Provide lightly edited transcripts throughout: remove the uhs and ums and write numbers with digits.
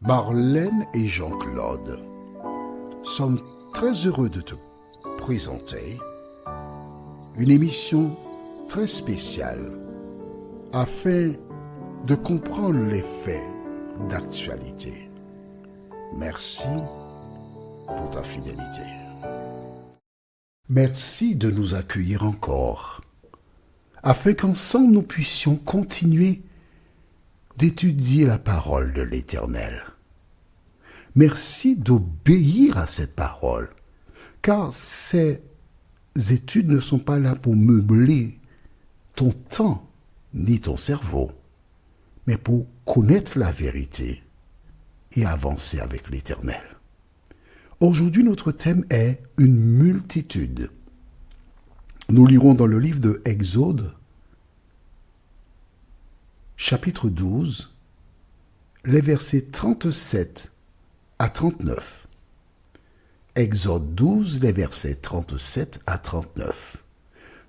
Marlène et Jean-Claude sommes très heureux de te présenter une émission très spéciale afin de comprendre les faits d'actualité. Merci pour ta fidélité. Merci de nous accueillir encore afin qu'ensemble nous puissions continuer d'étudier la parole de l'Éternel. Merci d'obéir à cette parole, car ces études ne sont pas là pour meubler ton temps ni ton cerveau, mais pour connaître la vérité et avancer avec l'Éternel. Aujourd'hui, notre thème est une multitude. Nous lirons dans le livre de Exode, chapitre 12, les versets 37 à 39. Exode 12, les versets 37 à 39.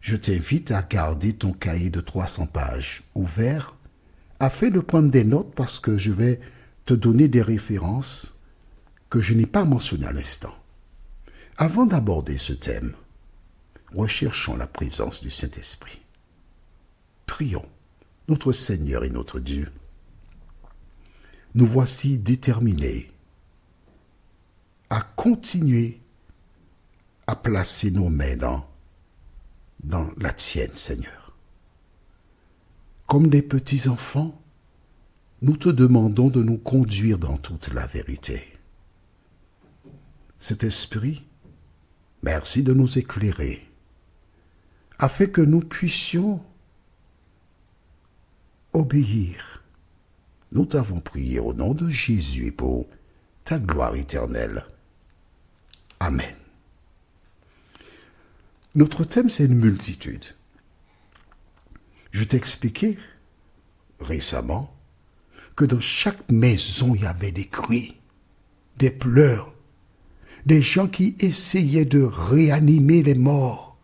Je t'invite à garder ton cahier de 300 pages ouvert afin de prendre des notes parce que je vais te donner des références que je n'ai pas mentionnées à l'instant. Avant d'aborder ce thème, recherchons la présence du Saint-Esprit. Prions. Notre Seigneur et notre Dieu, nous voici déterminés à continuer à placer nos mains dans la tienne, Seigneur. Comme des petits enfants, nous te demandons de nous conduire dans toute la vérité. Cet esprit, merci de nous éclairer, afin que nous puissions obéir. Nous t'avons prié au nom de Jésus et pour ta gloire éternelle. Amen. Notre thème, c'est une multitude. Je t'ai expliqué récemment que dans chaque maison, il y avait des cris, des pleurs, des gens qui essayaient de réanimer les morts,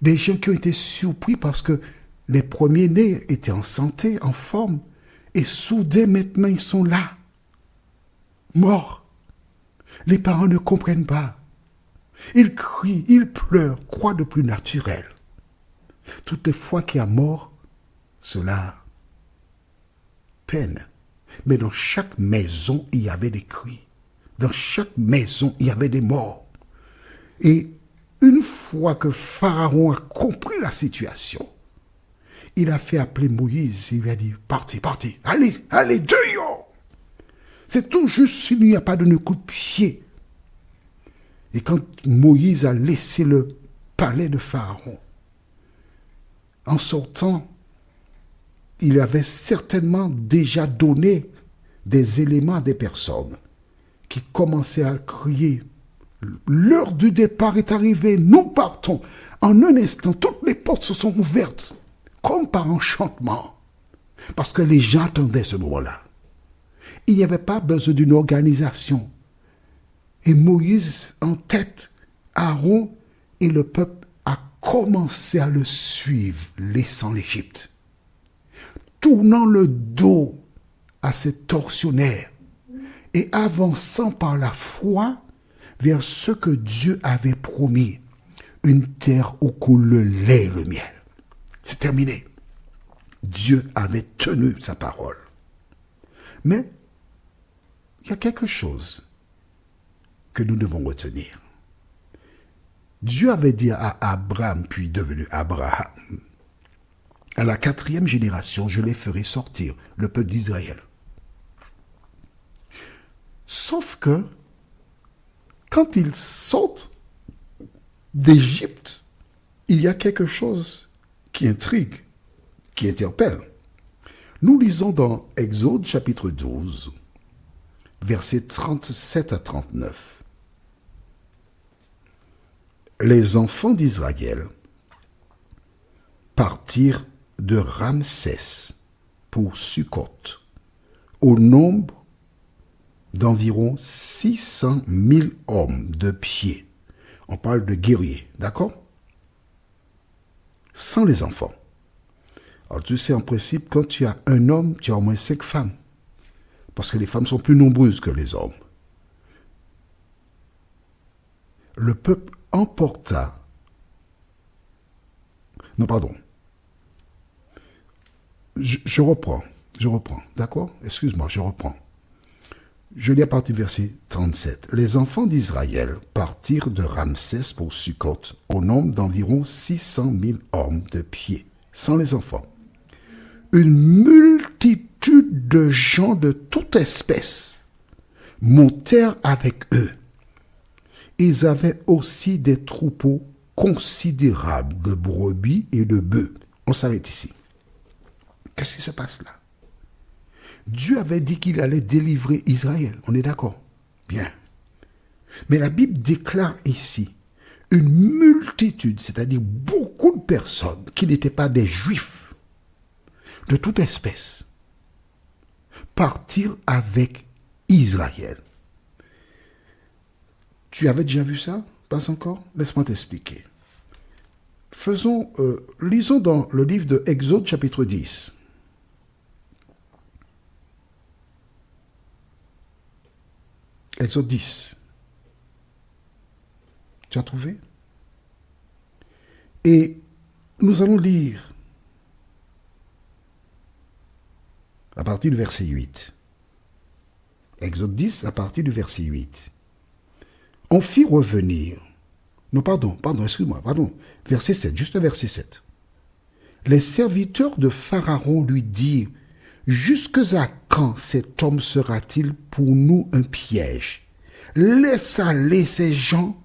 des gens qui ont été surpris parce que les premiers-nés étaient en santé, en forme, et soudain maintenant ils sont là, morts. Les parents ne comprennent pas. Ils crient, ils pleurent, quoi de plus naturel? Toutes les fois qu'il y a mort, cela peine. Mais dans chaque maison, il y avait des cris. Dans chaque maison, il y avait des morts. Et une fois que Pharaon a compris la situation, il a fait appeler Moïse, il lui a dit, partez, allez, dehors. C'est tout juste s'il n'y a pas donné coup de pied. Et quand Moïse a laissé le palais de Pharaon, en sortant, il avait certainement déjà donné des éléments à des personnes qui commençaient à crier. L'heure du départ est arrivée, nous partons. En un instant, toutes les portes se sont ouvertes. Comme par enchantement, parce que les gens attendaient ce moment-là. Il n'y avait pas besoin d'une organisation. Et Moïse en tête, Aaron et le peuple a commencé à le suivre, laissant l'Égypte, tournant le dos à ces tortionnaires et avançant par la foi vers ce que Dieu avait promis, une terre où coule le lait et le miel. C'est terminé. Dieu avait tenu sa parole. Mais il y a quelque chose que nous devons retenir. Dieu avait dit à Abraham, puis devenu Abraham, à la 4e génération, je les ferai sortir, le peuple d'Israël. Sauf que, quand ils sortent d'Égypte, il y a quelque chose qui intrigue, qui interpelle. Nous lisons dans Exode chapitre 12, versets 37 à 39. Les enfants d'Israël partirent de Ramsès pour Sukkot, au nombre d'environ 600 000 hommes de pied. On parle de guerriers, d'accord? Sans les enfants. Alors tu sais, en principe, quand tu as un homme, tu as au moins 5 femmes. parce que les femmes sont plus nombreuses que les hommes. Le peuple emporta... Non, pardon. Je reprends, d'accord? Excuse-moi, je reprends. Je lis à partir du verset 37. Les enfants d'Israël partirent de Ramsès pour Sukkot au nombre d'environ 600 000 hommes de pied, sans les enfants. Une multitude de gens de toute espèce montèrent avec eux. Ils avaient aussi des troupeaux considérables de brebis et de bœufs. On s'arrête ici. Qu'est-ce qui se passe là? Dieu avait dit qu'il allait délivrer Israël. On est d'accord? Bien. Mais la Bible déclare ici une multitude, c'est-à-dire beaucoup de personnes qui n'étaient pas des Juifs, de toute espèce, partir avec Israël. Tu avais déjà vu ça? Pas encore? Laisse-moi t'expliquer. Lisons dans le livre de Exode chapitre 10. Exode 10. Tu as trouvé? Et nous allons lire à partir du verset 8. Exode 10 à partir du verset 8. On fit revenir... Non, excuse-moi. Verset 7, juste verset 7. Les serviteurs de Pharaon lui dirent: jusque à quand cet homme sera-t-il pour nous un piège? Laisse aller ces gens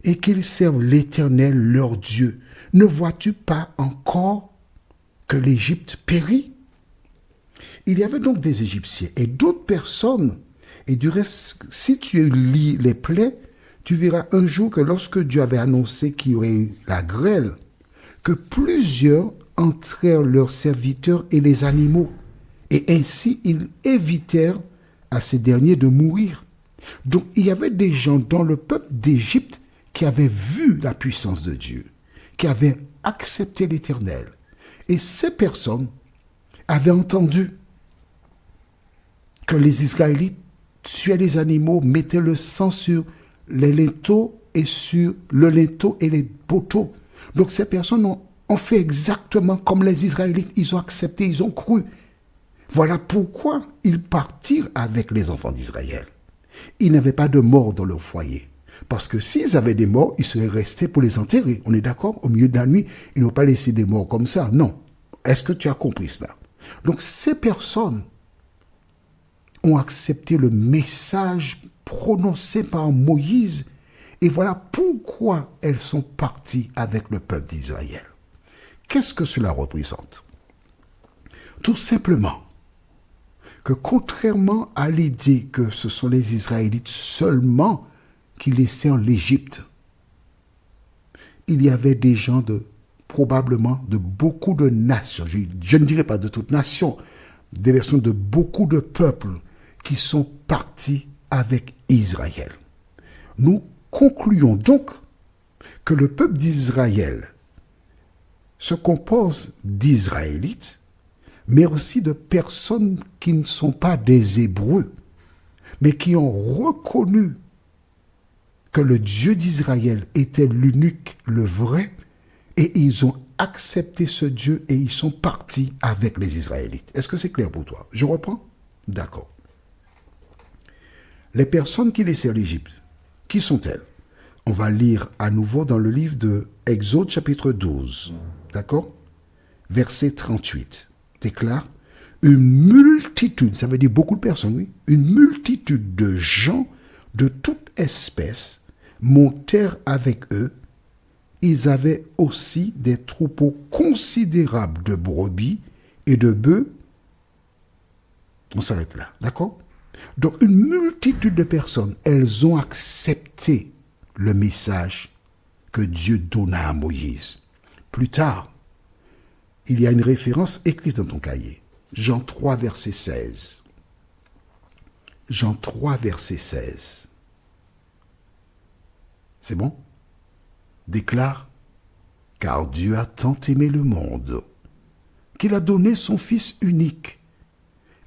et qu'ils servent l'Éternel leur Dieu. Ne vois-tu pas encore que l'Égypte périt? Il y avait donc des Égyptiens et d'autres personnes. Et du reste, si tu lis les plaies, tu verras un jour que lorsque Dieu avait annoncé qu'il y aurait eu la grêle, que plusieurs entrèrent leurs serviteurs et les animaux. Et ainsi, ils évitèrent à ces derniers de mourir. Donc, il y avait des gens dans le peuple d'Égypte qui avaient vu la puissance de Dieu, qui avaient accepté l'Éternel. Et ces personnes avaient entendu que les Israélites tuaient les animaux, mettaient le sang sur les linteaux et sur le linteau et les poteaux. Donc, ces personnes ont fait exactement comme les Israélites. Ils ont accepté, ils ont cru. Voilà pourquoi ils partirent avec les enfants d'Israël. Ils n'avaient pas de morts dans leur foyer. Parce que s'ils avaient des morts, ils seraient restés pour les enterrer. On est d'accord? Au milieu de la nuit, ils n'ont pas laissé des morts comme ça. Non. Est-ce que tu as compris cela? Donc ces personnes ont accepté le message prononcé par Moïse. Et voilà pourquoi elles sont parties avec le peuple d'Israël. Qu'est-ce que cela représente? Tout simplement que contrairement à l'idée que ce sont les Israélites seulement qui laissèrent l'Égypte, il y avait des gens probablement de beaucoup de nations, je ne dirais pas de toutes nations, des versions de beaucoup de peuples qui sont partis avec Israël. Nous concluons donc que le peuple d'Israël se compose d'Israélites, mais aussi de personnes qui ne sont pas des Hébreux, mais qui ont reconnu que le Dieu d'Israël était l'unique, le vrai, et ils ont accepté ce Dieu et ils sont partis avec les Israélites. Est-ce que c'est clair pour toi? Je reprends? D'accord. Les personnes qui laissèrent l'Égypte, qui sont-elles? On va lire à nouveau dans le livre de Exode chapitre 12, d'accord? Verset 38. Déclare: une multitude, ça veut dire beaucoup de personnes, oui, une multitude de gens de toute espèce montèrent avec eux. Ils avaient aussi des troupeaux considérables de brebis et de bœufs. On s'arrête là, d'accord? Donc une multitude de personnes, elles ont accepté le message que Dieu donna à Moïse. Plus tard, il y a une référence écrite dans ton cahier. Jean 3, verset 16. Jean 3, verset 16. C'est bon? Déclare: car Dieu a tant aimé le monde qu'il a donné son Fils unique,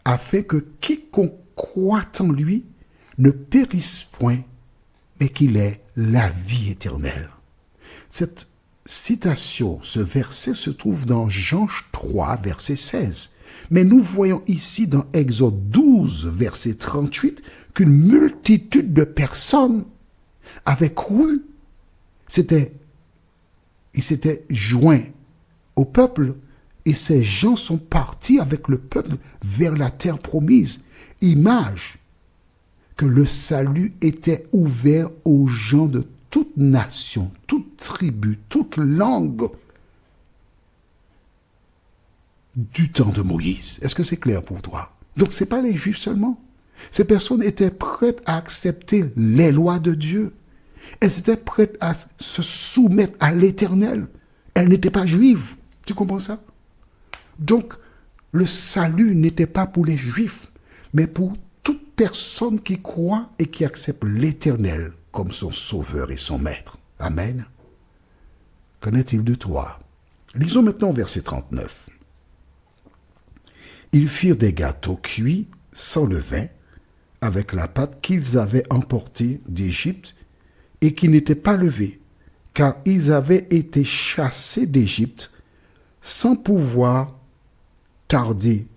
afin que quiconque croit en lui ne périsse point, mais qu'il ait la vie éternelle. Cette citation, ce verset se trouve dans Jean 3, verset 16. Mais nous voyons ici dans Exode 12, verset 38, qu'une multitude de personnes avaient cru. Ils s'étaient joints au peuple et ces gens sont partis avec le peuple vers la terre promise. Image que le salut était ouvert aux gens de toute nation, toute tribu, toute langue du temps de Moïse. Est-ce que c'est clair pour toi? Donc, ce n'est pas les Juifs seulement. Ces personnes étaient prêtes à accepter les lois de Dieu. Elles étaient prêtes à se soumettre à l'Éternel. Elles n'étaient pas juives. Tu comprends ça? Donc, le salut n'était pas pour les Juifs, mais pour toute personne qui croit et qui accepte l'Éternel comme son sauveur et son maître. Amen. Qu'en est-il de toi? Lisons maintenant verset 39. Ils firent des gâteaux cuits sans levain, avec la pâte qu'ils avaient emportée d'Égypte et qui n'était pas levée, car ils avaient été chassés d'Égypte sans pouvoir tarder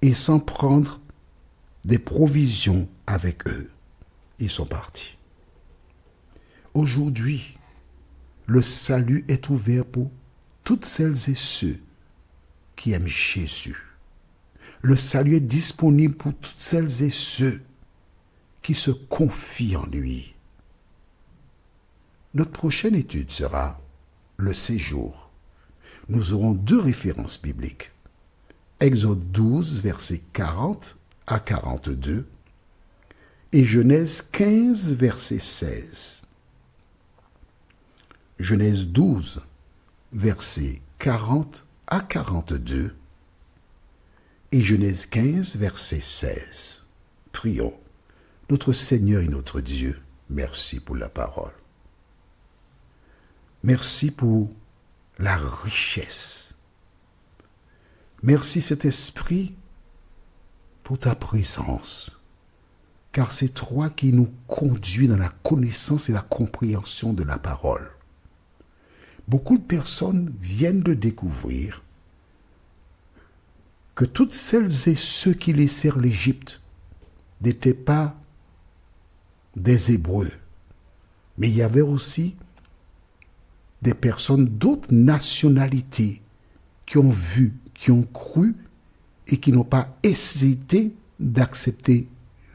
et sans prendre des provisions avec eux. Ils sont partis. Aujourd'hui, le salut est ouvert pour toutes celles et ceux qui aiment Jésus. Le salut est disponible pour toutes celles et ceux qui se confient en lui. Notre prochaine étude sera le séjour. Nous aurons 2 références bibliques. Exode 12, versets 40 à 42 et Genèse 15, verset 16. Genèse 12, versets 40 à 42 et Genèse 15, verset 16. Prions. Notre Seigneur et notre Dieu, merci pour la parole. Merci pour la richesse. Merci, cet esprit, pour ta présence, car c'est toi qui nous conduis dans la connaissance et la compréhension de la parole. Beaucoup de personnes viennent de découvrir que toutes celles et ceux qui laissèrent l'Égypte n'étaient pas des Hébreux, mais il y avait aussi des personnes d'autres nationalités qui ont vu, qui ont cru et qui n'ont pas hésité d'accepter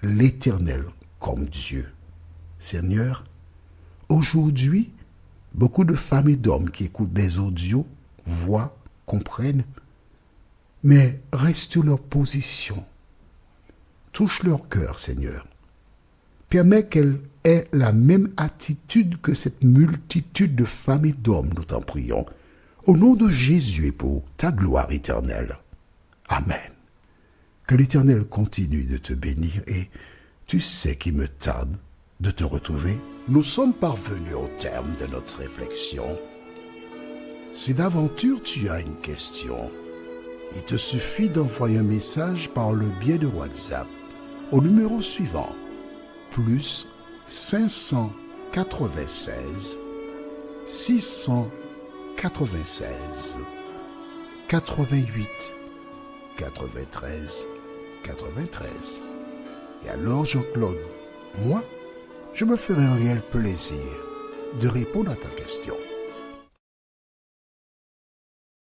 l'Éternel comme Dieu. Seigneur, aujourd'hui, beaucoup de femmes et d'hommes qui écoutent des audios voient, comprennent, mais restent leur position. Touche leur cœur, Seigneur. Permets qu'elles aient la même attitude que cette multitude de femmes et d'hommes, nous t'en prions, au nom de Jésus et pour ta gloire éternelle. Amen. Que l'Éternel continue de te bénir et tu sais qu'il me tarde de te retrouver. Nous sommes parvenus au terme de notre réflexion. Si d'aventure tu as une question, il te suffit d'envoyer un message par le biais de WhatsApp au numéro suivant, plus 596 696 88 93 93. Et alors Jean-Claude, moi, je me ferai un réel plaisir de répondre à ta question.